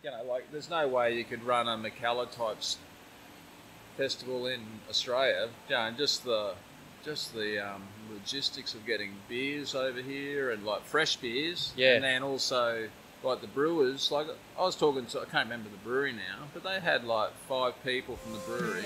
you know, like there's no way you could run a Macalla type festival in Australia. You know, and just the logistics of getting beers over here and like fresh beers. Yeah. And then also like the brewers. Like I was talking to, I can't remember the brewery now, but they had like 5 people from the brewery.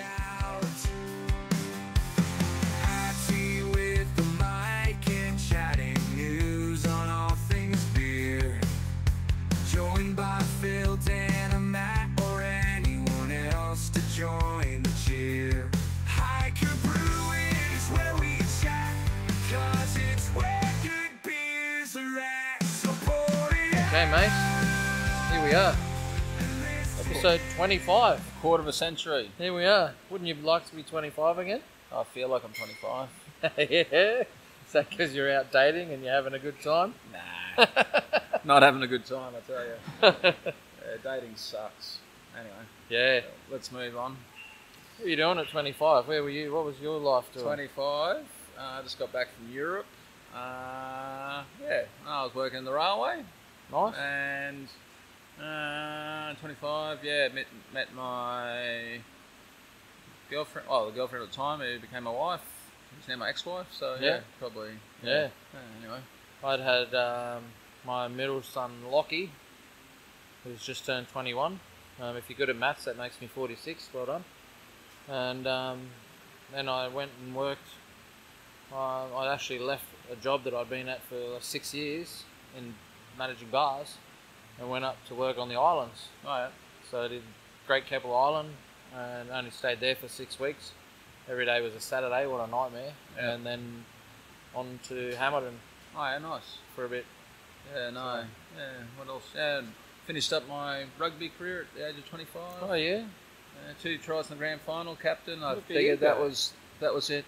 By Phil, Dan, and Matt, or anyone else to join the cheer. Hiker Brewing is where we chat, cause it's where good beers are at. Support it. Okay, mate. Here we are. Episode 25. Quarter of a century. Here we are. Wouldn't you like to be 25 again? I feel like I'm 25. Yeah. Is that because you're out dating and you're having a good time? Nah. Not having a good time, I tell you. Yeah, dating sucks. Anyway. Yeah. Let's move on. What were you doing at 25? Where were you? What was your life doing? 25. I just got back from Europe. I was working in the railway. Nice. And 25, yeah, met my girlfriend, the girlfriend at the time who became my wife. She's now my ex-wife, so yeah probably. Yeah. Anyway. I'd had my middle son, Lockie, who's just turned 21. If you're good at maths, that makes me 46. Well done. And then I went and worked. I actually left a job that I'd been at for 6 years in managing bars and went up to work on the islands. Oh, yeah. So I did Great Keppel Island and only stayed there for 6 weeks. Every day was a Saturday, what a nightmare. Yeah. And then on to Hamilton Oh, yeah, nice. for a bit. Yeah, no. Yeah, what else? Yeah, finished up my rugby career at the age of 25. Oh yeah? 2 tries in the grand final, captain. I Look at figured you that go. was it. That was it.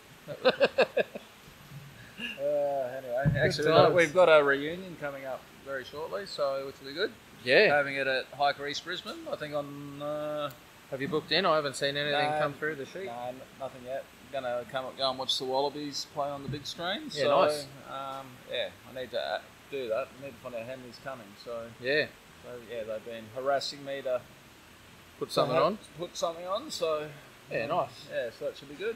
Anyway, actually, times. we've got a reunion coming up very shortly, so which will be good. Yeah. Having it at Hiker East Brisbane, I think on... Have you booked in? I haven't seen anything No, come through the sheet. No, nothing yet. Gonna go and watch the Wallabies play on the big screen. Yeah, so, nice. I need to do that. I need to find out how many's coming. So Yeah. they've been harassing me to Put something on. Put something on. So Yeah, nice. Yeah, so that should be good.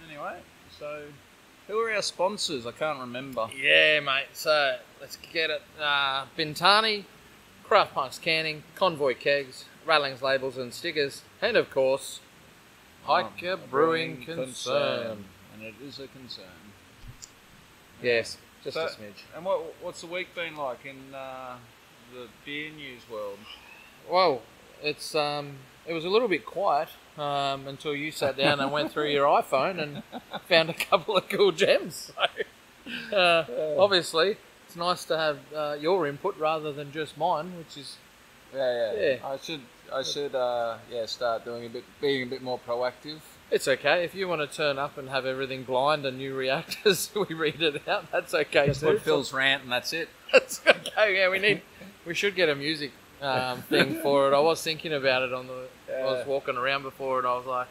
Anyway, so who are our sponsors? I can't remember. Yeah, mate. So let's get it. Bintani, Craft Punks Canning, Convoy Kegs, Rattlings Labels and Stickers, and of course, Hiker Brewing Concern. And it is a concern. Yes, just So- a smidge. And what's the week been like in the beer news world? Well, it was a little bit quiet until you sat down and went through your iPhone and found a couple of cool gems. So, obviously, it's nice to have your input rather than just mine, which is Yeah. I should start being a bit more proactive. it's okay if you want to turn up and have everything blind and you react as we read it out. That's okay Just too. put Phil's rant and that's it. That's okay. Yeah, we should get a music thing for it. I was thinking about it I was walking around before and I was like,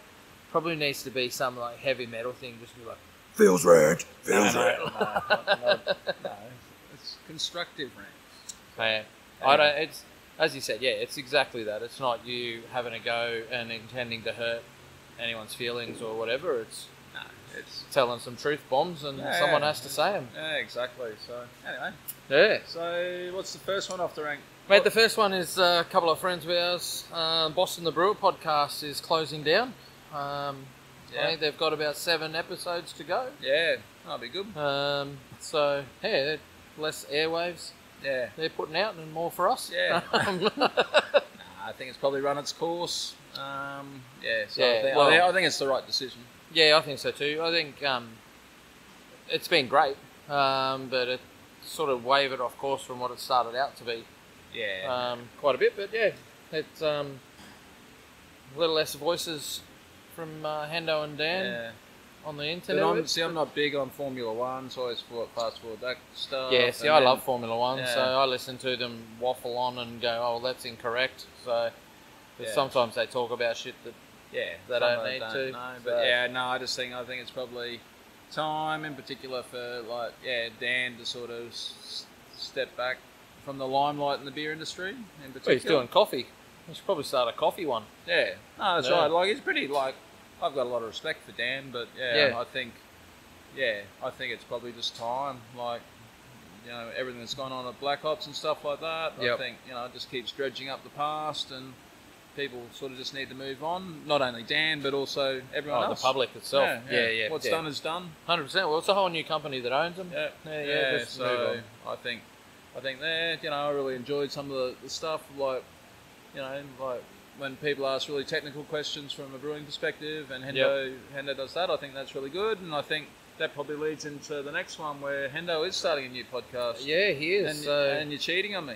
probably needs to be some like heavy metal thing. Just be like, Phil's rant. No, it's constructive rants. yeah. I don't. It's as you said. Yeah, it's exactly that. It's not you having a go and intending to hurt anyone's feelings or whatever. It's telling some truth bombs and someone has to say them. Yeah, exactly. So anyway, Yeah. so what's the first one off the rank? Mate, the first one is a couple of friends of ours. Boston the Brewer Podcast is closing down. I think they've got about 7 episodes to go. Yeah, that'll be good. So, yeah, less airwaves Yeah. they're putting out and more for us. Yeah. I think it's probably run its course. So I think it's the right decision. Yeah, I think so too. I think it's been great, but it sort of wavered off course from what it started out to be. Yeah. Quite a bit, but yeah, it's a little less voices from Hendo and Dan on the internet. But I'm not big on Formula One, so I always fast forward that stuff. Yeah, see, I love Formula One, so Yeah. I listen to them waffle on and go, oh, that's incorrect. So sometimes they talk about shit that Yeah, They some don't I need don't to, know, so- but I think it's probably time in particular for Dan to sort of step back from the limelight in the beer industry in particular. well, he's doing coffee. We should probably start a coffee one. Yeah, no, that's Yeah. right. Like he's pretty like I've got a lot of respect for Dan, but Yeah. I think it's probably just time. Like everything that's gone on at Black Ops and stuff like that. I Yep. think it just keeps dredging up the past, and people sort of just need to move on. Not only Dan, but also everyone else. The public itself. Yeah. What's done is done. 100%. Well, it's a whole new company that owns them. Yeah. Just move So I think there, I really enjoyed some of the stuff, like when people ask really technical questions from a brewing perspective, and Hendo does that. I think that's really good, and I think that probably leads into the next one where Hendo is starting a new podcast. Yeah, he is. And you're cheating on me.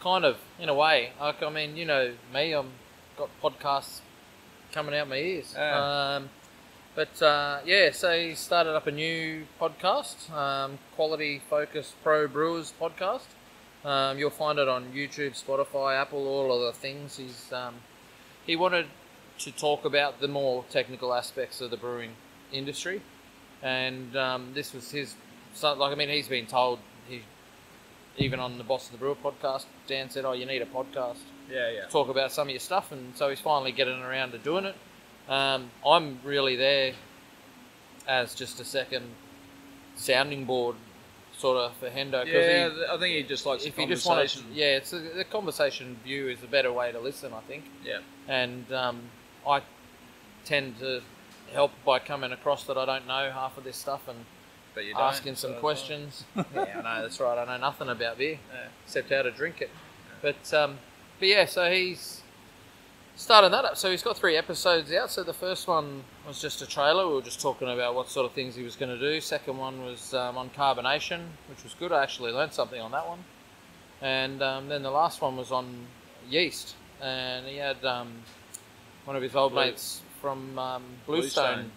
Kind of, in a way. Like, I mean, you know me, I've got podcasts coming out my ears. Yeah. So he started up a new podcast, Quality Focused Pro Brewers podcast. You'll find it on YouTube, Spotify, Apple, all of the things. He wanted to talk about the more technical aspects of the brewing industry, and this was his. He's been told. Even on the Boss of the Brewer podcast, Dan said, "Oh, you need a podcast Yeah. to talk about some of your stuff," and so he's finally getting around to doing it. I'm really there as just a second sounding board, sort of, for Hendo. Yeah, I think he just likes the conversation. It's the conversation view is a better way to listen, I think. Yeah. And I tend to help by coming across that I don't know half of this stuff and But you don't, asking some questions. Yeah, I know, that's right. I know nothing about beer except how to drink it. But so he's starting that up. So he's got 3 episodes out. So the first one was just a trailer. We were just talking about what sort of things he was going to do. Second one was on carbonation, which was good. I actually learned something on that one. And then the last one was on yeast. And he had one of his old mates from Bluestone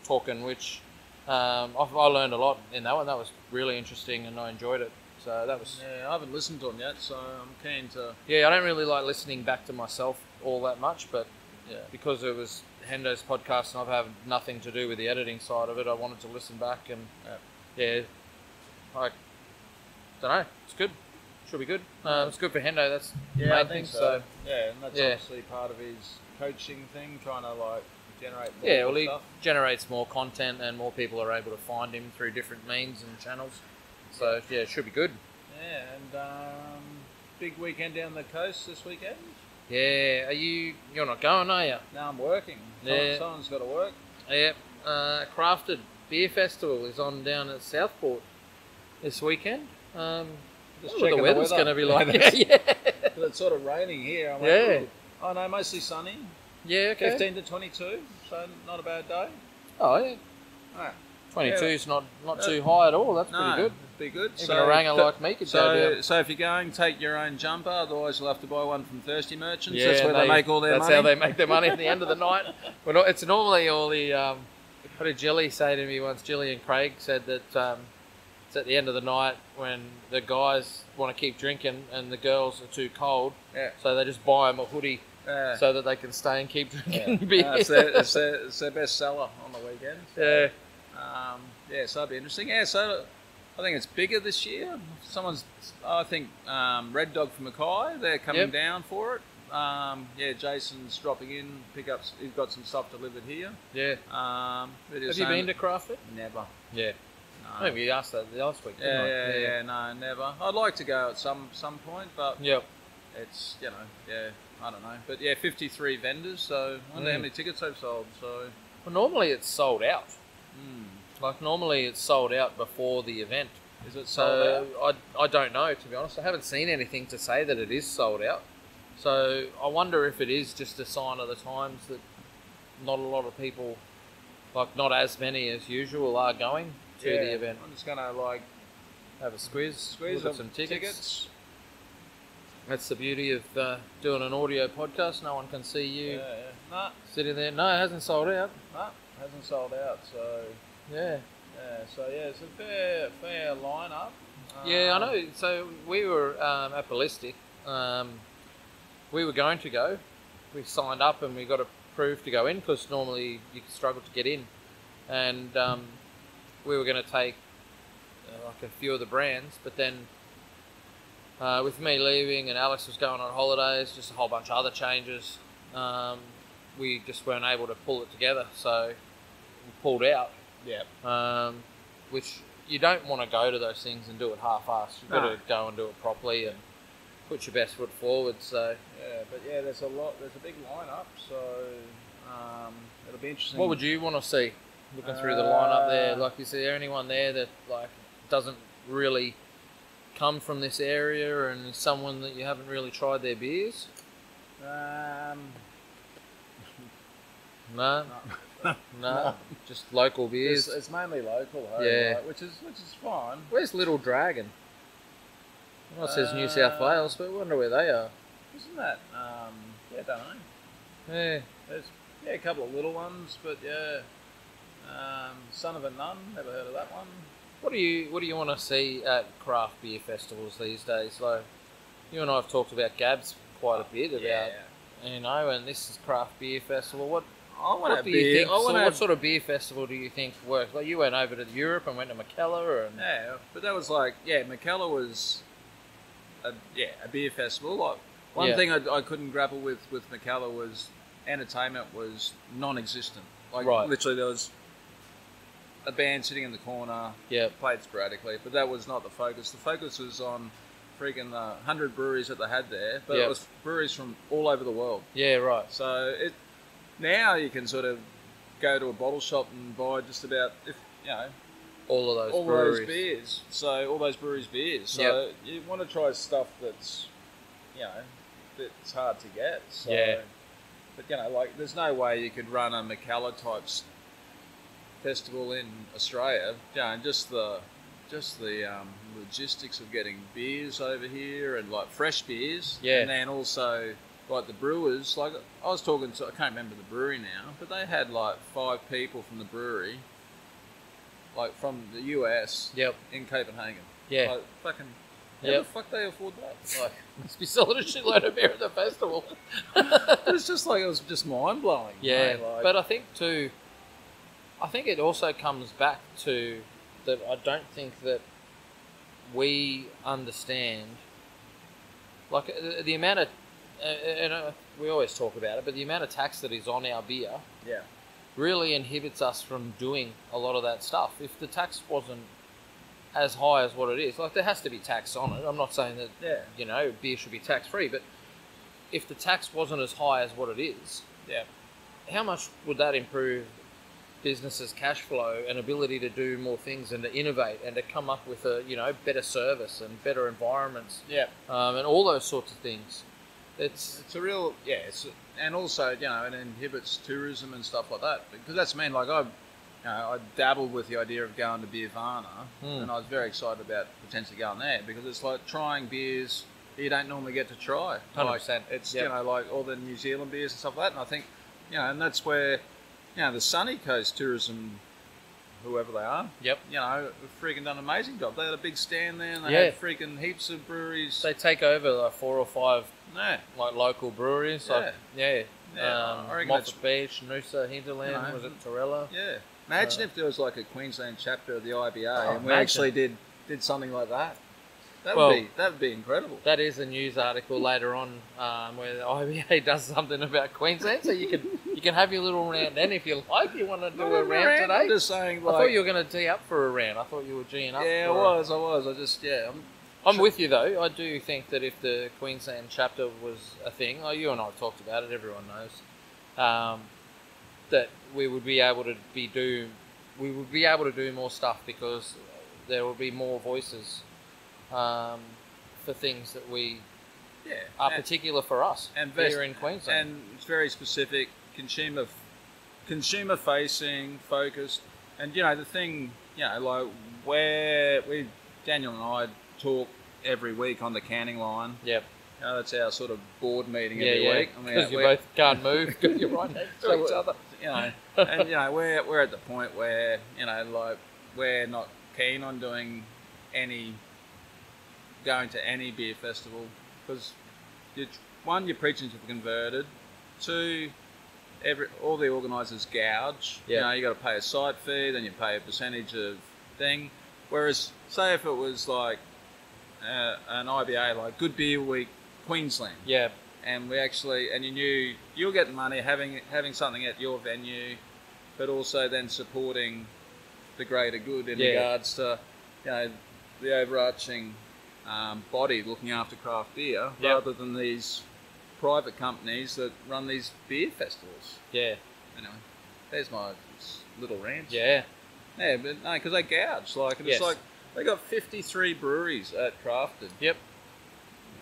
talking, which I learned a lot in that one. That was really interesting and I enjoyed it. So that was... Yeah, I haven't listened to him yet, so I'm keen to... Yeah, I don't really like listening back to myself all that much, but because it was Hendo's podcast and I've had nothing to do with the editing side of it, I wanted to listen back and I don't know, it's good. Should be good. It's good for Hendo, that's the main thing. So yeah, and that's obviously part of his coaching thing, trying to generate more he stuff. generates more content and more people are able to find him through different means and channels. So it should be good. Yeah, and big weekend down the coast this weekend. Yeah, you're not going, are you? No, I'm working. Someone's got to work. Yeah, Crafted Beer Festival is on down at Southport this weekend. Just what the weather's going to be like. It's sort of raining here. Oh no, mostly sunny. Yeah, okay. 15 to 22, so not a bad day. Oh yeah. Right. 22 is not too high at all. That's pretty good. Be good. Even a ranger like me could go down. So if you're going, take your own jumper. Otherwise, you'll have to buy one from Thirsty Merchants. Yeah, that's where they make all their money. That's how they make their money at the end of the night. Well, it's normally all the... what did Jilly say to me once? Jilly and Craig said that it's at the end of the night when the guys want to keep drinking and the girls are too cold. Yeah. So they just buy them a hoodie so that they can stay and keep drinking beer. It's their best seller on the weekend. So, so that'd be interesting. Yeah, so I think it's bigger this year. Red Dog from Mackay, they're coming down for it. Jason's dropping in, he's got some stuff delivered here. Yeah. Have you been to Craft? Never. Yeah. No. Maybe you asked that last week, didn't I? No, never. I'd like to go at some point, but it's, I don't know. But 53 vendors, so I wonder how many tickets they've sold. So, well, normally it's sold out. Like normally it's sold out before the event. Is it sold out? I don't know, to be honest. I haven't seen anything to say that it is sold out. So I wonder if it is just a sign of the times that not a lot of people, like not as many as usual, are going to the event. I'm just going to have a squeeze look at some tickets. That's the beauty of doing an audio podcast. No one can see you sitting there. No, it hasn't sold out. No, it hasn't sold out. So it's a fair lineup. I know. So we were at Ballistic. We were going to go. We signed up and we got approved to go in because normally you struggle to get in. And we were going to take like a few of the brands, but then with me leaving and Alex was going on holidays, just a whole bunch of other changes, we just weren't able to pull it together, so we pulled out. Yeah. Which you don't want to go to those things and do it half-assed. You've got to go and do it properly and put your best foot forward. So yeah, there's a big lineup, so it'll be interesting. what would you want to see looking through the lineup there? Like, is there anyone there that like doesn't really come from this area and is someone that you haven't really tried their beers? No. No, just local beers. It's mainly local, Yeah. right? Which is fine. Where's Little Dragon? Well, it says New South Wales, but I wonder where they are. Isn't that? Yeah, don't know. Yeah. There's a couple of little ones, but yeah. Son of a Nun, never heard of that one. What do you want to see at craft beer festivals these days? Like, you and I have talked about Gabs quite a bit about, you know, and this is craft beer festival. What do you think? What sort of beer festival do you think works? Like, you went over to Europe and went to McKellar, and yeah, but that was like, McKellar was a beer festival. Like, one thing I couldn't grapple with McKellar was entertainment was non-existent. Like, literally there was a band sitting in the corner, played sporadically, but that was not the focus. The focus was on freaking the 100 breweries that they had there, but it was breweries from all over the world. Yeah, right. So now you can sort of go to a bottle shop and buy just about, all of those beers. So all those breweries' beers. So you want to try stuff that's, that's hard to get. So, but like, there's no way you could run a McKellar type festival in Australia. And just the logistics of getting beers over here and like fresh beers. Yeah. And then also like the brewers. Like, I was talking to, I can't remember the brewery now, but they had like 5 people from the brewery, like from the US, in Copenhagen. Yeah. Like, fucking. How the fuck they afford that? Like, must be selling a shitload of beer at the festival. It was just mind blowing. Yeah, but I think it also comes back to that. I don't think that we understand, like, the amount of, and we always talk about it, but the amount of tax that is on our beer, really inhibits us from doing a lot of that stuff. If the tax wasn't as high as what it is, like, there has to be tax on it. I'm not saying that beer should be tax free, but if the tax wasn't as high as what it is, how much would that improve businesses' cash flow and ability to do more things and to innovate and to come up with a better service and better environments, and all those sorts of things. It's a real and also it inhibits tourism and stuff like that, because that's like I dabbled with the idea of going to Beervana, and I was very excited about potentially going there, because it's like trying beers that you don't normally get to try. 100%. It's like all the New Zealand beers and stuff like that, and I think and that's where the Sunny Coast Tourism, whoever they are, have freaking done an amazing job. They had a big stand there, and they had freaking heaps of breweries. They take over like 4 or 5 like local breweries. Moffat Beach, Noosa, Hinterland, was it Torella? Yeah. Imagine if there was like a Queensland chapter of the IBA, and we actually did something like that. That would be incredible. That is a news article later on where the IBA does something about Queensland, so you can have your little rant then if you like. You want to do a rant today? I'm just saying, like, I thought you were going to tee up for a rant. I thought you were geeing up. Yeah, I was. I just I'm with you though. I do think that if the Queensland chapter was a thing, like you and I have talked about it, everyone knows, that we would be able to do more stuff, because there will be more voices for things that we are particular for us here in Queensland. And it's very specific, consumer facing, focused. And the thing, like, where Daniel and I talk every week on the canning line. Yep. That's our sort of board meeting every week. Because you both can't move, because you're right next to each other. And we're at the point where like, we're not keen on going to any beer festival, because you're preaching to the converted. 2, all the organisers gouge. You got to pay a site fee, then you pay a percentage of thing. Whereas, say if it was like an IBA like Good Beer Week Queensland. Yeah. And we actually, and you knew you're getting money having something at your venue, but also then supporting the greater good in regards to, you know, the overarching body looking after craft beer, rather than these private companies that run these beer festivals. Yeah. Anyway, there's my little rant. Yeah. Yeah, but no, because they gouge. Like, it's like they got 53 breweries at Crafted. Yep.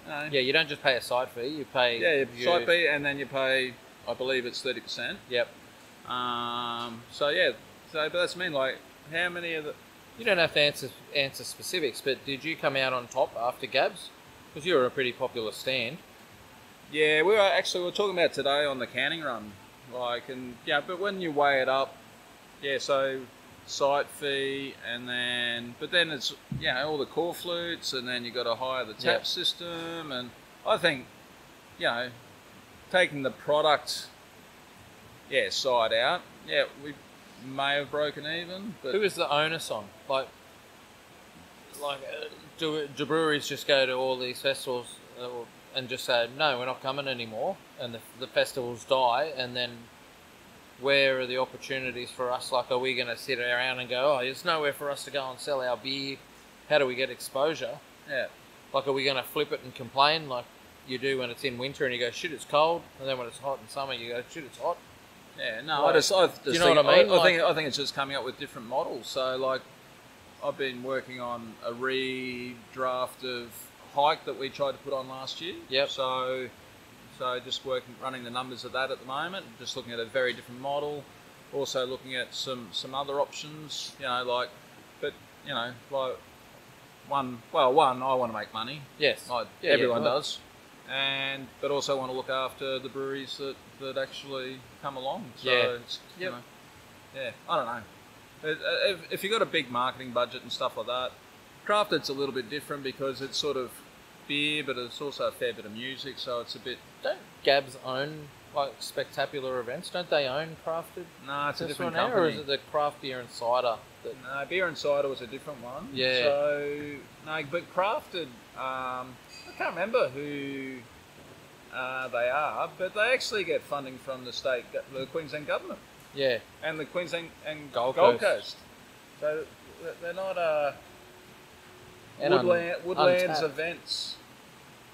No. Yeah, you don't just pay a side fee, you pay... Yeah, side fee, and then you pay, I believe it's 30%. Yep. So, yeah, but that's mean, like, how many of the... You don't have to answer specifics, but did you come out on top after Gabs? Because you were a pretty popular stand. Yeah, we were talking about today on the canning run. Like, and yeah, but when you weigh it up, yeah, so site fee, and then, but then it's, you know, all the core flutes, and then you got to hire the tap system, and I think, you know, taking the product, side out, we may have broken even. But who is the onus on? Do breweries just go to all these festivals and just say, no, we're not coming anymore, and the festivals die, and then where are the opportunities for us? Like, are we going to sit around and go, oh, there's nowhere for us to go and sell our beer? How do we get exposure? Yeah. Like, are we going to flip it and complain like you do when it's in winter and you go, shit, it's cold, and then when it's hot in summer you go, shit, it's hot? Yeah, no, like, I just do you know what I mean? I think it's just coming up with different models. So, like, I've been working on a redraft of Hike that we tried to put on last year. Yep. So just running the numbers of that at the moment. Just looking at a very different model. Also looking at some other options. You know, like, but you know, like one, I want to make money. Yes. Like everyone does. But also want to look after the breweries that actually come along. So it's, you know, I don't know. If you've got a big marketing budget and stuff like that, Crafted's a little bit different because it's sort of beer, but it's also a fair bit of music, so it's a bit... Don't Gabs own, like, spectacular events? Don't they own Crafted? No, it's a different one company. Or is it the Craft Beer and Cider? No, Beer and Cider was a different one. Yeah. So, no, but Crafted, I can't remember who they are, but they actually get funding from the Queensland government. Yeah. And the Queensland and Gold Coast. So they're not Woodlands Untapped. Events.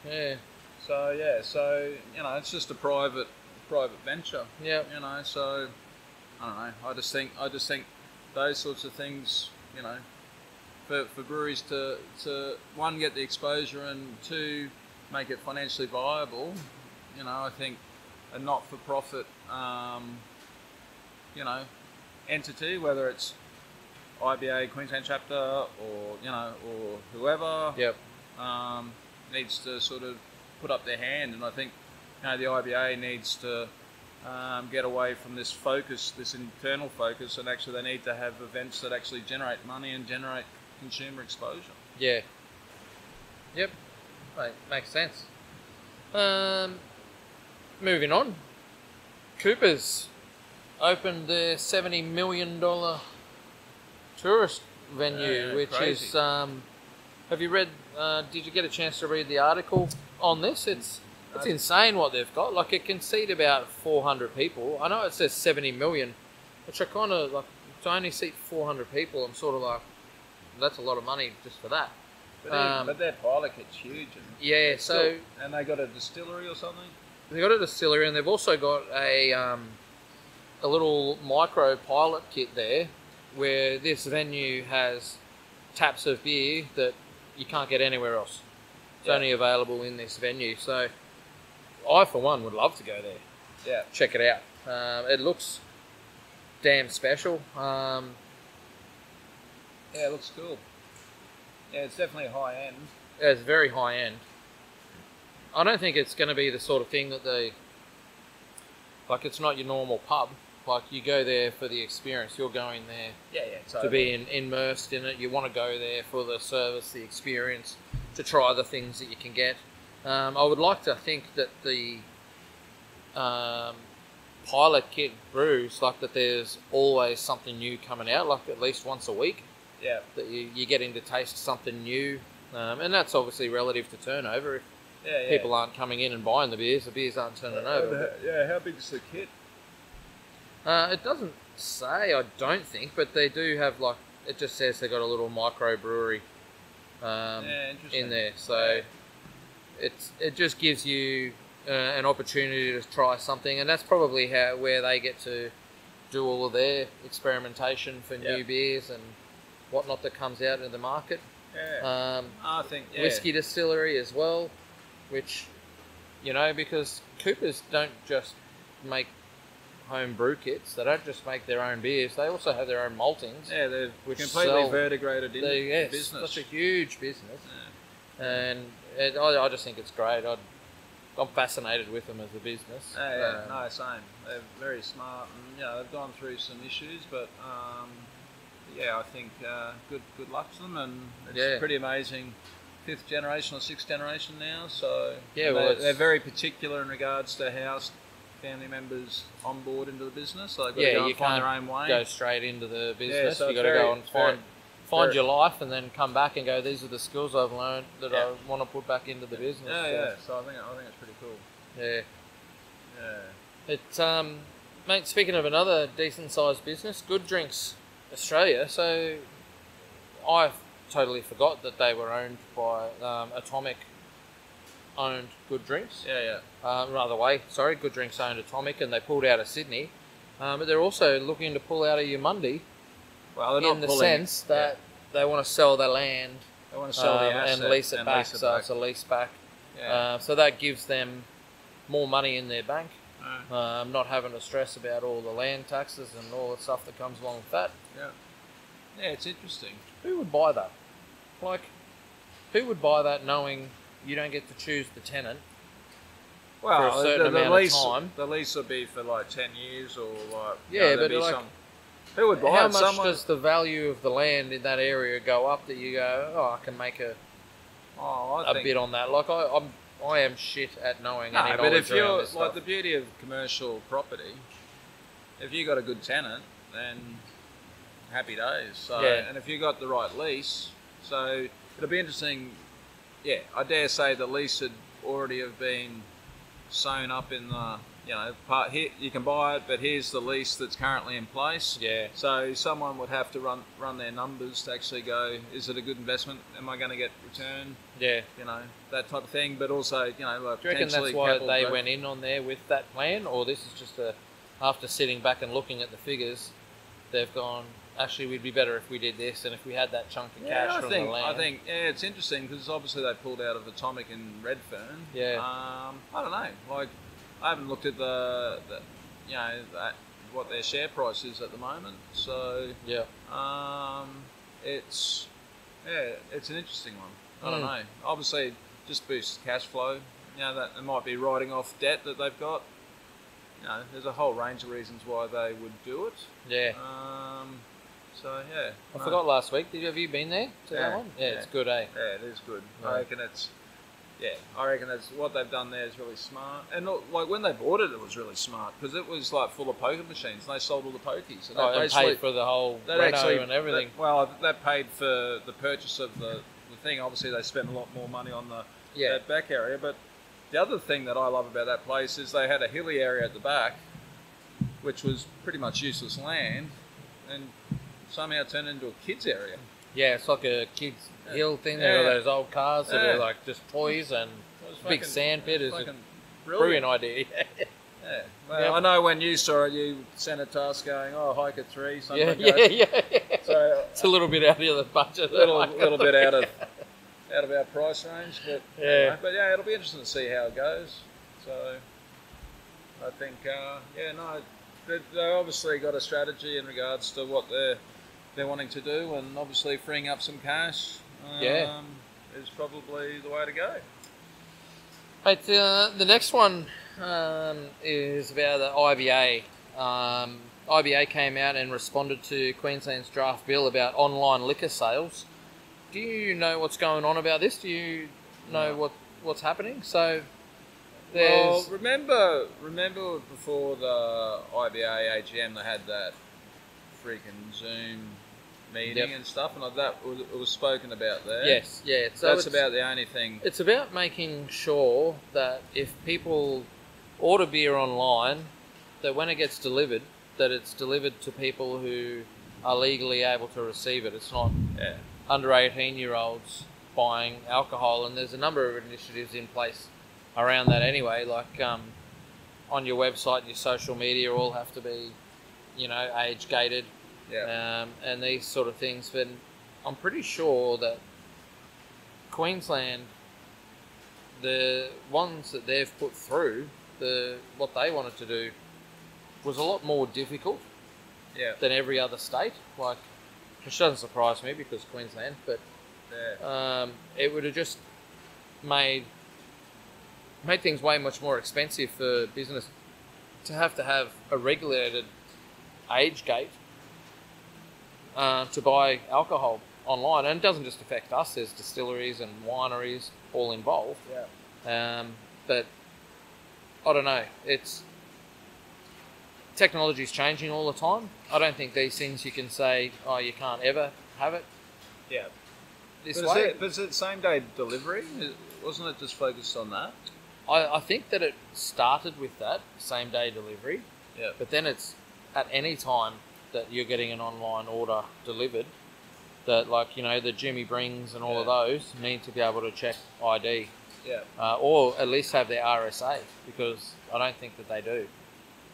Yeah. So you know, it's just a private venture. Yeah. You know, so I don't know. I just think those sorts of things, you know, for breweries to one, get the exposure, and two, make it financially viable. You know, I think a not-for-profit, you know, entity, whether it's IBA Queensland chapter or, you know, or whoever, needs to sort of put up their hand. And I think, you know, the IBA needs to get away from this focus, this internal focus, and actually they need to have events that actually generate money and generate consumer exposure. Yeah. Yep. Right, makes sense. Moving on. Cooper's opened their $70 million tourist venue, which crazy. is... have you read... did you get a chance to read the article on this? It's insane what they've got. Like, it can seat about 400 people. I know it says 70 million, which I kind of, like, to only seat 400 people, I'm sort of like, that's a lot of money just for that. But their pilot kit's huge. And they got a distillery or something? They've got a distillery, and they've also got a little micro pilot kit there, where this venue has taps of beer that you can't get anywhere else. It's only available in this venue. So I, for one, would love to go there. Yeah. Check it out. It looks damn special. Yeah, it looks cool. Yeah, it's definitely high end. It's very high end. I don't think it's going to be the sort of thing that it's not your normal pub. Like, you go there for the experience. You're going there to be immersed in it. You want to go there for the service, the experience, to try the things that you can get. I would like to think that the pilot kit brews, like, that there's always something new coming out, like at least once a week. Yeah. That you're getting to taste something new And that's obviously relative to turnover. If people aren't coming in and buying the beers aren't turning over. How big is the kit? It doesn't say, I don't think, but they do have it just says they've got a little microbrewery in there. So it just gives you an opportunity to try something, and that's probably where they get to do all of their experimentation for new beers and whatnot that comes out into the market. I think whiskey distillery as well, which, because Coopers don't just make home brew kits, they don't just make their own beers, they also have their own maltings. Yeah, they're completely vertigrated into the business. Such a huge business. And I just think it's great. I'm fascinated with them as a business. No, same. They're very smart, and they've gone through some issues, but I think good luck to them, and it's pretty amazing. 5th generation or 6th generation now, so they're very particular in regards to how family members on board into the so they've got to go and find their own way. Go straight into the business. So you've got to go and find your life, and then come back and go, these are the skills I've learned that I want to put back into the business. So I think it's pretty cool. It's mate, speaking of another decent sized business, Good Drinks Australia. So I totally forgot that they were owned by Atomic owned Good Drinks. Good Drinks owned Atomic, and they pulled out of Sydney. But they're also looking to pull out of Yamundi. Well, they're in the sense that they want to sell their land. They want to sell the asset and lease it back. So it's a lease back. So that gives them more money in their bank. Not having to stress about all the land taxes and all the stuff that comes along with that. Yeah, it's interesting. Who would buy that? Who would buy that knowing you don't get to choose the tenant for a certain amount of time? The lease will be for 10 years or who would buy it? How much does the value of the land in that area go up that you go, I can make a bid on that? I am shit at knowing any knowledge but if you're around this stuff. the beauty of commercial property, if you got a good tenant, then happy days. So, and if you got the right lease, so it'll be interesting. Yeah, I dare say the lease would already have been sewn up in the part here. You can buy it, but here's the lease that's currently in place. Yeah. So someone would have to run their numbers to actually go, is it a good investment? Am I going to get return? Yeah. That type of thing. But also, do you reckon that's why they went in on there with that plan, or this is just after sitting back and looking at the figures, they've gone, actually, we'd be better if we did this, and if we had that chunk of cash from the land. I think it's interesting because obviously they pulled out of Atomic and Redfern. Yeah. I don't know. I haven't looked at what their share price is at the moment. So it's an interesting one. I don't know. Obviously, just boosts cash flow. That it might be writing off debt that they've got. There's a whole range of reasons why they would do it. Yeah. I forgot last week. Have you been there to that one? Yeah, it's good, eh? Yeah, it is good. Yeah. I reckon that's what they've done there is really smart. And look, when they bought it, it was really smart because it was full of poker machines. And they sold all the pokies. And they paid for the whole reno and everything. That paid for the purchase of the thing. Obviously, they spent a lot more money on that back area. But the other thing that I love about that place is they had a hilly area at the back, which was pretty much useless land, and somehow turned into a kids area. Yeah, it's like a kids hill thing. There are those old cars that are just toys and big sand pit. It's a brilliant idea. Well, I know when you saw it, you sent it to us going, hike at 3. Yeah. So it's a little bit out of the budget. A little bit out of our price range, but it'll be interesting to see how it goes. So I think, they obviously got a strategy in regards to what they're wanting to do, and obviously freeing up some cash is probably the way to go. Right, the next one is about the IBA. IBA came out and responded to Queensland's draft bill about online liquor sales. Do you know what's going on about this? Do you know what's happening? So, remember before the IBA AGM, they had that freaking Zoom meeting and stuff, and like that it was spoken about there. Yes, yeah. So that's about the only thing. It's about making sure that if people order beer online, that when it gets delivered, that it's delivered to people who are legally able to receive it. It's not under 18-year-olds buying alcohol, and there's a number of initiatives in place around that anyway, like on your website and your social media all have to be, age gated, and these sort of things. But I'm pretty sure that Queensland, the ones that they've put through, what they wanted to do was a lot more difficult than every other state, which doesn't surprise me because Queensland, but it would have just made things way much more expensive for business to have a regulated age gate to buy alcohol online. And it doesn't just affect us, there's distilleries and wineries all involved. But I don't know, technology's changing all the time. I don't think these things you can say, oh, you can't ever have it this way. But is it same day delivery? Wasn't it just focused on that? I think that it started with that, same day delivery. But then it's at any time that you're getting an online order delivered, that the Jimmy Brings and all of those need to be able to check ID. Or at least have their RSA, because I don't think that they do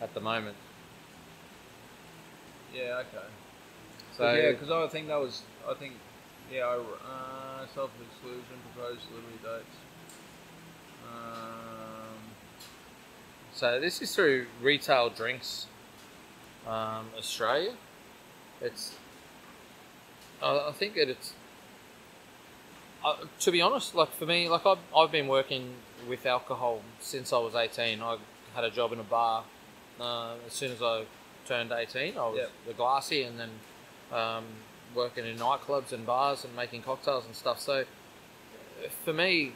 at the moment. Okay. So because I think self-exclusion, proposed delivery dates. So this is through Retail Drinks Australia. I think that it's to be honest, for me, I've been working with alcohol since I was 18. I had a job in a bar as soon as I turned 18. I was a glassy, and then working in nightclubs and bars and making cocktails and stuff. So for me,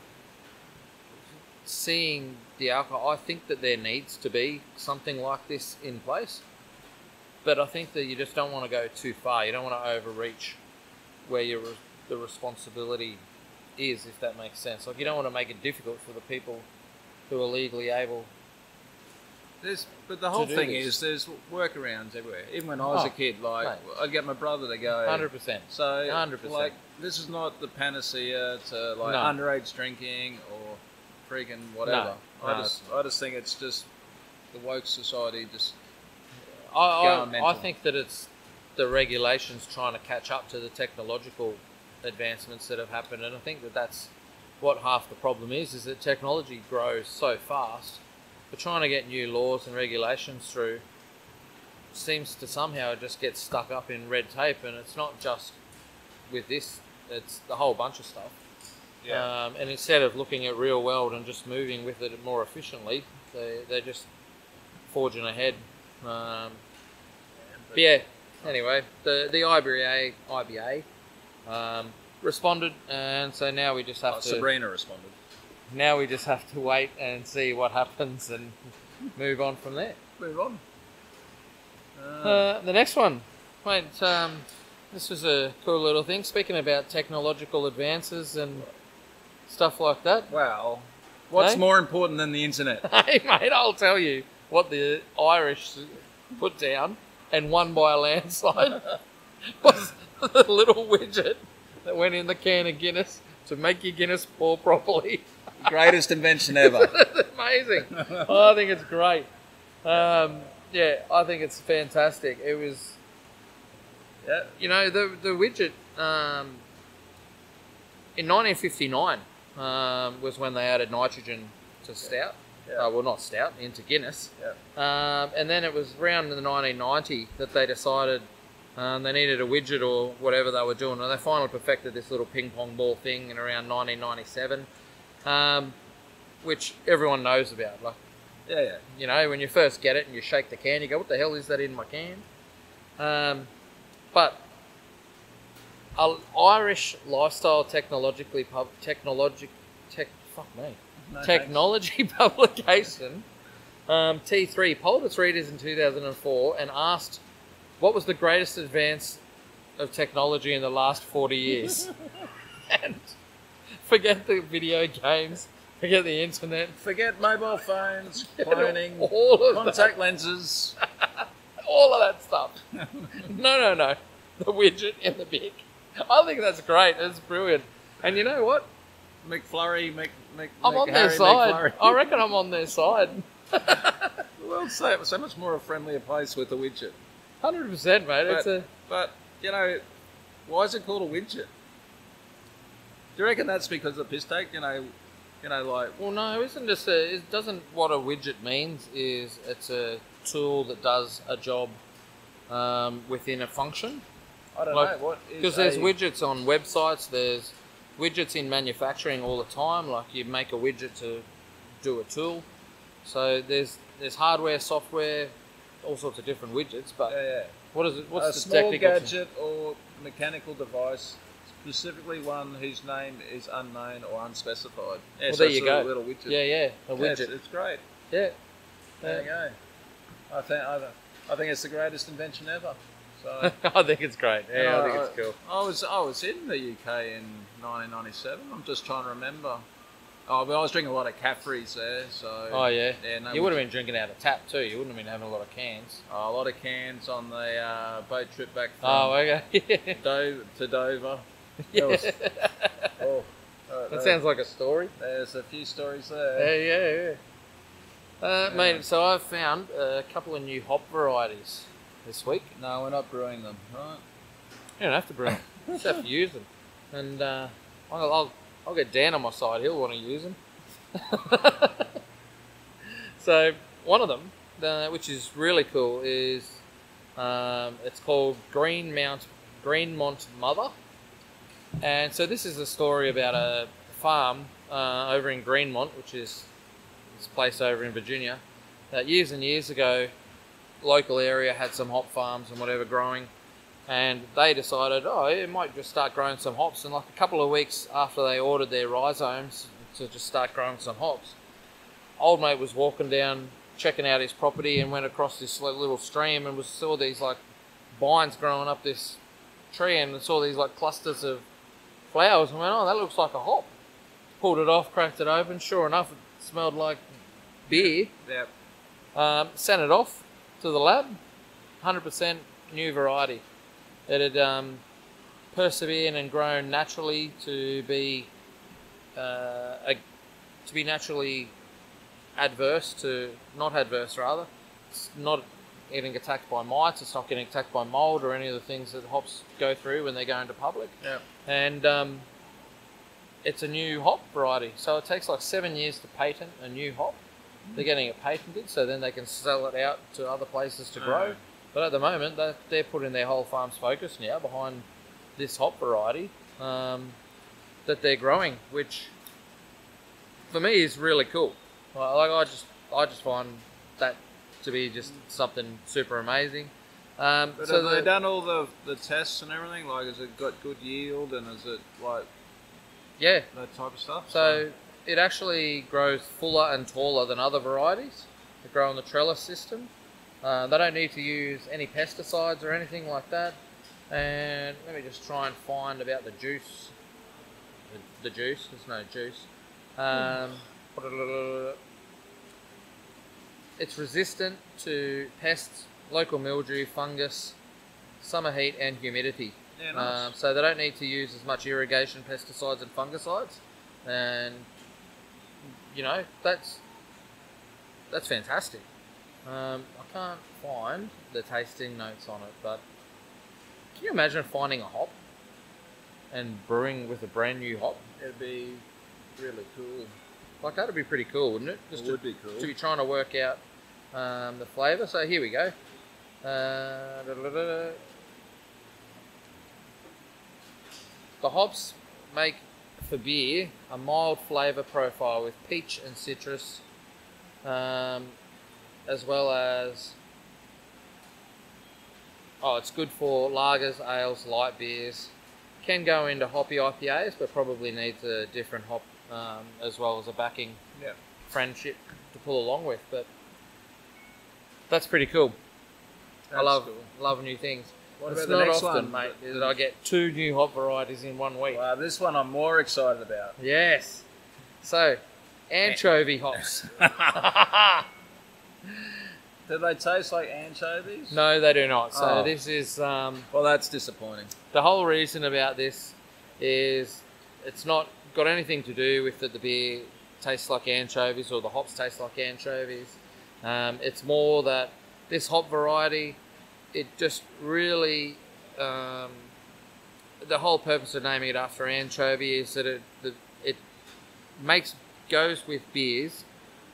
seeing the alcohol, I think that there needs to be something like this in place. But I think that you just don't want to go too far. You don't want to overreach where the responsibility is, if that makes sense. You don't want to make it difficult for the people who are legally able. But the whole thing is, there's workarounds everywhere. Even when I was a kid, I'd get my brother to go 100%. So 100%. This is not the panacea to underage drinking or freaking whatever. No. I just think it's just the woke society just. I think that it's the regulations trying to catch up to the technological advancements that have happened, and I think that that's what half the problem is that technology grows so fast, but trying to get new laws and regulations through seems to somehow just get stuck up in red tape, and it's not just with this, it's the whole bunch of stuff. And instead of looking at real world and just moving with it more efficiently, they're just forging ahead. Anyway, the IBA responded, and so now we just have to... Sabrina responded. Now we just have to wait and see what happens and move on from there. Move on. The next one. Wait, this was a cool little thing. Speaking about technological advances and stuff like that. Wow. What's more important than the internet? Hey, mate, I'll tell you what the Irish put down and won by a landslide was the little widget that went in the can of Guinness to make your Guinness pour properly. Greatest invention ever. Amazing. I think it's great. I think it's fantastic. It was, the widget in 1959 was when they added nitrogen to stout. Well, not stout, into Guinness. And then it was around in the 1990 that they decided they needed a widget or whatever they were doing. And they finally perfected this little ping pong ball thing in around 1997, which everyone knows about. When you first get it and you shake the can, you go, what the hell is that in my can? But an Irish lifestyle technology publication, T3 polled its readers in 2004 and asked what was the greatest advance of technology in the last 40 years. And forget the video games, forget the internet, Forget mobile phones, cloning, all of contact lenses. all of that stuff. No. The widget in the big. I think that's great. It's brilliant. And you know what? McFlurry, I'm on Harry their side. McFlurry. I reckon I'm on their side. The world's so much more a friendlier place with the widget. 100%, mate. But, you know, why is it called a widget? Do you reckon that's because of the piss take? You know, like... Well, no, isn't this it doesn't, what a widget means is it's a tool that does a job within a function. I don't know. What is Because there's widgets on websites, there's widgets in manufacturing all the time, like you make a widget to do a tool. So there's hardware, software, all sorts of different widgets, but Yeah. what is it? What's A the small technical gadget or mechanical device, specifically one whose name is unknown or unspecified. Yeah, Well, so there it's you a go. little widget. Yeah, a Yeah, widget. it's great. Yeah. There you go. I think it's the greatest invention ever. So I think it's great. Yeah, you know, I think it's cool. I was in the UK in 1997. I'm just trying to remember. Oh, but I was drinking a lot of Caffreys there, so... Oh, yeah. no, You would have been drinking out of tap, too. You wouldn't have been having a lot of cans. a lot of cans on the boat trip back from Oh, okay. to Dover. Yeah. That was- That sounds like a story. There's a few stories there. Yeah. Mate, so I've found a couple of new hop varieties this week. No, we're not brewing them, right? You don't have to brew them. You just have to use them. And I'll get Dan on my side. He'll want to use them. So one of them, which is really cool, is it's called Greenmont Mother. And so this is a story about a farm over in Greenmont, which is this place over in Virginia, that years and years ago, local area had some hop farms and whatever growing, and they decided, it might just start growing some hops. And like a couple of weeks after they ordered their rhizomes to just start growing some hops, old mate was walking down, checking out his property, and went across this little stream and saw these like vines growing up this tree, and saw these like clusters of flowers, and went, that looks like a hop. Pulled it off, cracked it open. Sure enough, it smelled like beer. Yep. Sent it off to the lab. 100% new variety. It had persevered and grown naturally to be naturally not adverse rather. It's not getting attacked by mites. It's not getting attacked by mold or any of the things that hops go through when they go into public. Yep. And it's a new hop variety, so it takes like 7 years to patent a new hop. They're getting it patented, so then they can sell it out to other places to grow. But at the moment, they're putting their whole farm's focus now behind this hop variety that they're growing, which for me is really cool. Like I just find that to be just something super amazing. But have they done all the tests and everything? Like, has it got good yield, and is it like that type of stuff? So it actually grows fuller and taller than other varieties that grow on the trellis system. They don't need to use any pesticides or anything like that. And let me just try and find about the juice. The juice, there's no juice. It's resistant to pests, local mildew, fungus, summer heat and humidity. Yeah, nice. So they don't need to use as much irrigation, pesticides and fungicides. And, that's fantastic. I can't find the tasting notes on it, but can you imagine finding a hop and brewing with a brand new hop? It'd be really cool. Like, that'd be pretty cool, wouldn't it? It would be cool. To be trying to work out the flavour. So here we go. The hops make for beer a mild flavour profile with peach and citrus, as well as it's good for lagers, ales, light beers. Can go into hoppy IPAs, but probably needs a different hop as well as a backing friendship to pull along with. But that's pretty cool. I love new things. What It's about the not next often, one? mate, that I get 2 new hop varieties in 1 week. Wow, this one I'm more excited about. Yes. So, anchovy hops. Do they taste like anchovies? No, they do not. So Oh. this is Well, that's disappointing. the whole reason about this is it's not got anything to do with that the beer tastes like anchovies or the hops taste like anchovies. It's more that this hop variety, it just really, the whole purpose of naming it after anchovy is that it goes with beers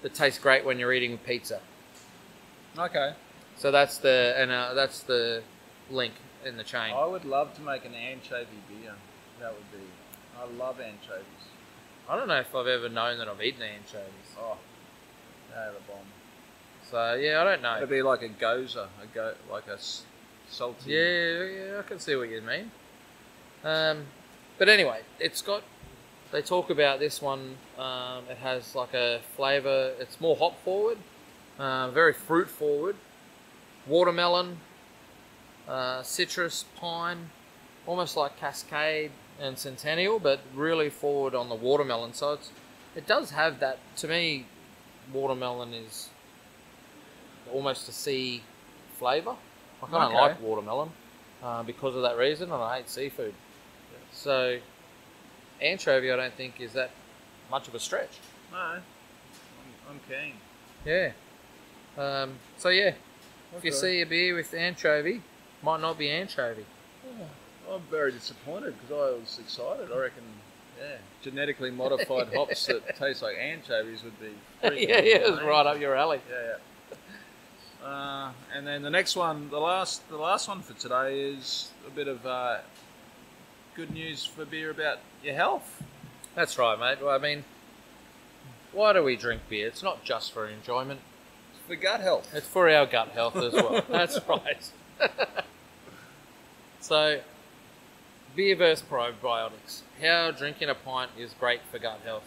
that taste great when you're eating pizza. Okay. So that's the link in the chain. I would love to make an anchovy beer. That would be. I love anchovies. I don't know if I've ever known that I've eaten anchovies. Oh, they're the bomb. So yeah, I don't know. It'd be like a goza, like a salty. Yeah, I can see what you mean. But anyway, they talk about this one. It has like a flavour. It's more hop forward, very fruit forward, watermelon, citrus, pine, almost like Cascade and Centennial, but really forward on the watermelon. So it does have that. To me, watermelon is almost a sea flavour. I kind of Okay. like watermelon because of that reason, and I hate seafood. So anchovy, I don't think is that much of a stretch. No, I'm keen. Yeah. So yeah, if you Okay. see a beer with anchovy, might not be anchovy. I'm very disappointed because I was excited. I reckon, yeah, genetically modified hops that taste like anchovies would be. freaking yeah, it's amazing. right up your alley. Yeah. And then the next one, the last one for today is a bit of good news for beer about your health. That's right, mate. Well, I mean, why do we drink beer? It's not just for enjoyment. For gut health. It's for our gut health as well. That's right. So, beer versus probiotics. How drinking a pint is great for gut health.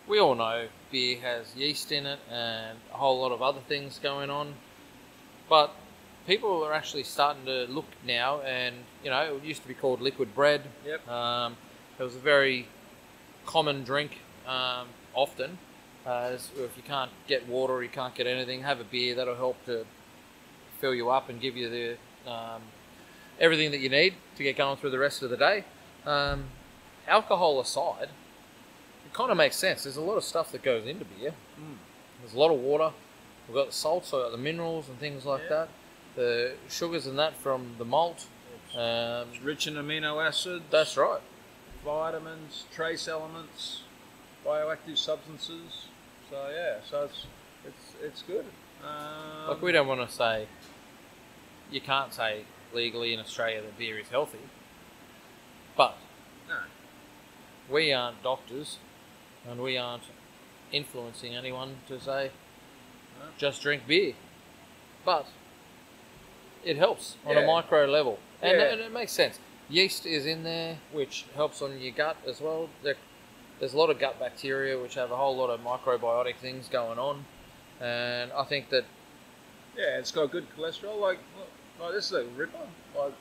We all know beer has yeast in it and a whole lot of other things going on. But people are actually starting to look now, and it used to be called liquid bread. Yep. It was a very common drink often. If you can't get water or you can't get anything, have a beer. That'll help to fill you up and give you the everything that you need to get going through the rest of the day. Alcohol aside, it kind of makes sense. There's a lot of stuff that goes into beer. There's a lot of water. We've got the salts, so we've got the minerals and things like that. The sugars and that from the malt. It's rich in amino acids. That's right. Vitamins, trace elements, bioactive substances. So yeah, so it's good. Like, we don't want to say, you can't say legally in Australia that beer is healthy, but No. we aren't doctors and we aren't influencing anyone to say No. just drink beer, but it helps on a Yeah. micro level, and, Yeah. and it makes sense. Yeast is in there, which helps on your gut as well. There's a lot of gut bacteria which have a whole lot of microbiotic things going on, and I think that Yeah, it's got good cholesterol. Like this is a ripper. Like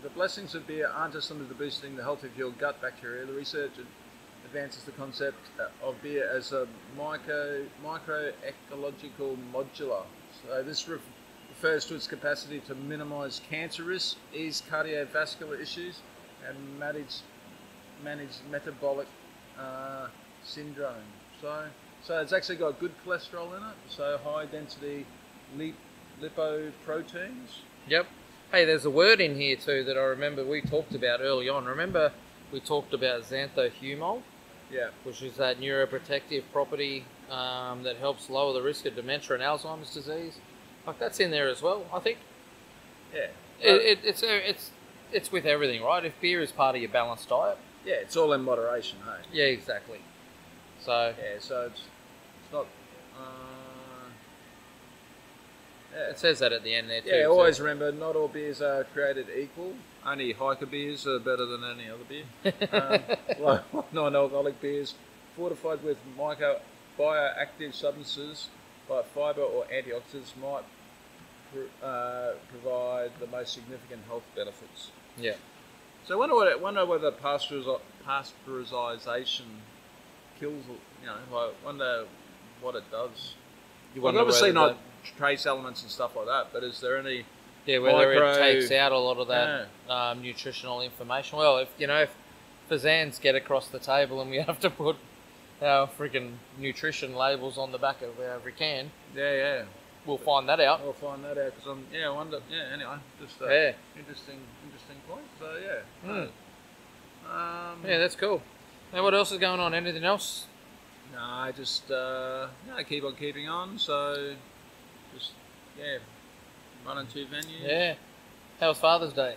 the blessings of beer aren't just limited to boosting the health of your gut bacteria. The research advances the concept of beer as a microecological modular. So this refers to its capacity to minimise cancer risk, ease cardiovascular issues, and manage metabolic syndrome. So it's actually got good cholesterol in it. So high density lipoproteins. Yep. Hey, there's a word in here too that I remember we talked about early on. Remember we talked about xanthohumol, Yeah. which is that neuroprotective property that helps lower the risk of dementia and Alzheimer's disease. Like, that's in there as well. I think Yeah. it's with everything, right? If beer is part of your balanced diet. Yeah, it's all in moderation, hey? Yeah, exactly. So Yeah, so it's not... it says that at the end there too. yeah, so- always remember, not all beers are created equal. Only hiker beers are better than any other beer. Like non-alcoholic beers fortified with bioactive substances like fibre or antioxidants might provide the most significant health benefits. Yeah. So I wonder whether pasteurization kills, wonder what it does. wonder obviously whether not trace elements and stuff like that, but is there any whether it takes out a lot of that nutritional information. Well, if fazans get across the table and we have to put our freaking nutrition labels on the back of every can, we'll find that out. We'll find that out because I wonder. Yeah, anyway, just interesting point. So yeah, that's cool. Now, what else is going on? Anything else? No, just keep on keeping on. So just running 2 venues. Yeah. How was Father's Day?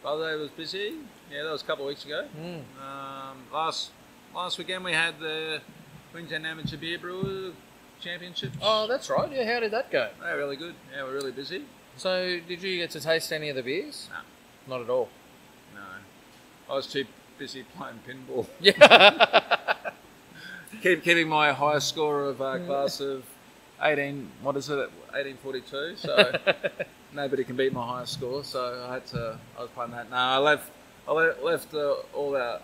Father's Day was busy. Yeah, that was a couple of weeks ago. Last weekend we had the Queensland Amateur Beer Brewer Championships. Oh, that's right. Yeah, how did that go? Yeah, really good. Yeah, we're really busy. So, did you get to taste any of the beers? No. Not at all. No. I was too busy playing pinball. Yeah. Keeping my highest score of class of 1842. So nobody can beat my highest score. So I was playing that. No, I left all the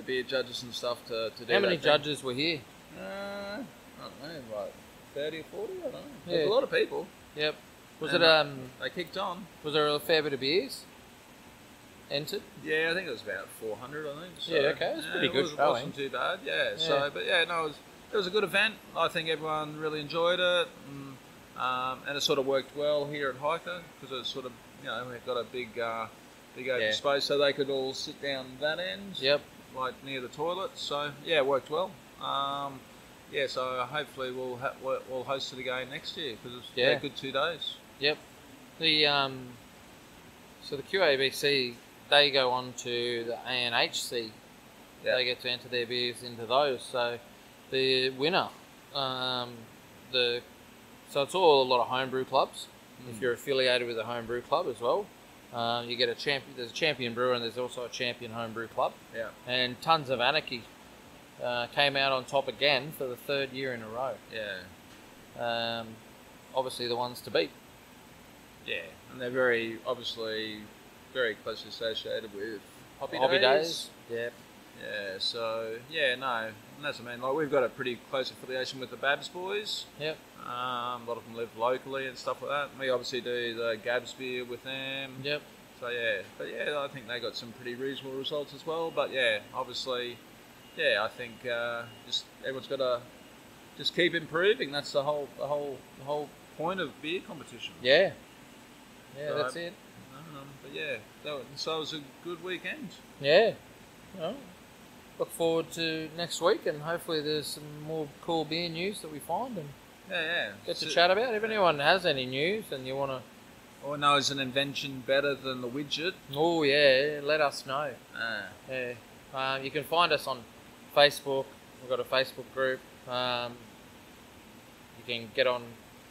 beer judges and stuff to do. How many judges were here? I don't know, like 30 or 40. I don't know. Yeah. There's a lot of people. Yep. Was And it they kicked on. Was there a fair bit of beers entered? Yeah, I think it was about 400. I think. So, yeah, okay, that's pretty good. It wasn't too bad. Yeah. So, but yeah, no, it was a good event. I think everyone really enjoyed it, and it sort of worked well here at Hiker because it's sort of we've got a big open space so they could all sit down that end. Yep. Like near the toilets. So yeah, it worked well. So hopefully we'll host it again next year because it's a good 2 days. Yep. The so the QABC, they go on to the ANHC. Yep. They get to enter their beers into those. So the winner, so it's all a lot of homebrew clubs. If you're affiliated with a homebrew club as well, you get a champion. There's a champion brewer and there's also a champion homebrew club. Yeah. And Tons of Anarchy came out on top again for the 3rd year in a row. Yeah. Obviously the ones to beat. Yeah, and they're very closely associated with Hobby Days. Yep. Yeah, so and that's what I mean. Like we've got a pretty close affiliation with the Babs boys. Yep. A lot of them live locally and stuff like that. We obviously do the Gabs beer with them. Yep. So I think they got some pretty reasonable results as well. But obviously, I think just everyone's got to just keep improving. That's the whole point of beer competition. Yeah. Yeah, so, that's it. So it was a good weekend. Yeah. Well, look forward to next week, and hopefully there's some more cool beer news that we find and get to chat about. If anyone has any news and you want to, or knows an invention better than the widget, let us know. Yeah. You can find us on Facebook. We've got a Facebook group. You can get on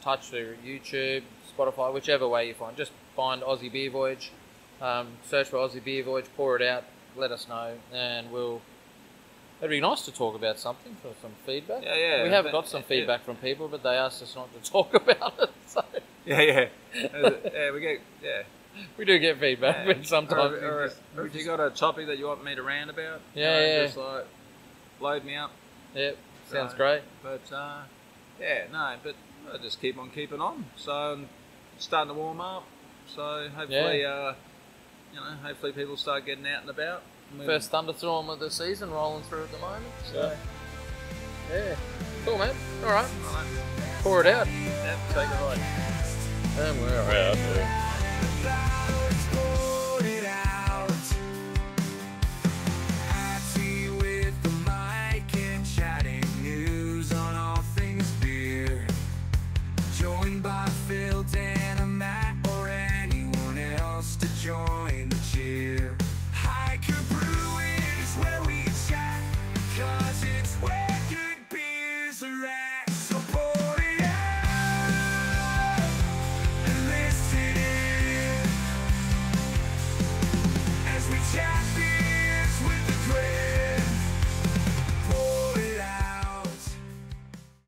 touch through YouTube, Spotify, whichever way you find. Just find Aussie Beer Voyage, search for Aussie Beer Voyage, pour it out, let us know, and it'd be nice to talk about something for some feedback. Yeah. We have got some feedback from people, but they asked us not to talk about it. So. Yeah. We do get feedback, but sometimes. Or if you got a topic that you want me to rant about, just like load me up. Yep, sounds great. But but I just keep on keeping on. So it's starting to warm up. So hopefully, hopefully people start getting out and about. First thunderstorm of the season rolling through at the moment. So cool, man. All right. Pour it out. Yep, take it right. And we're out.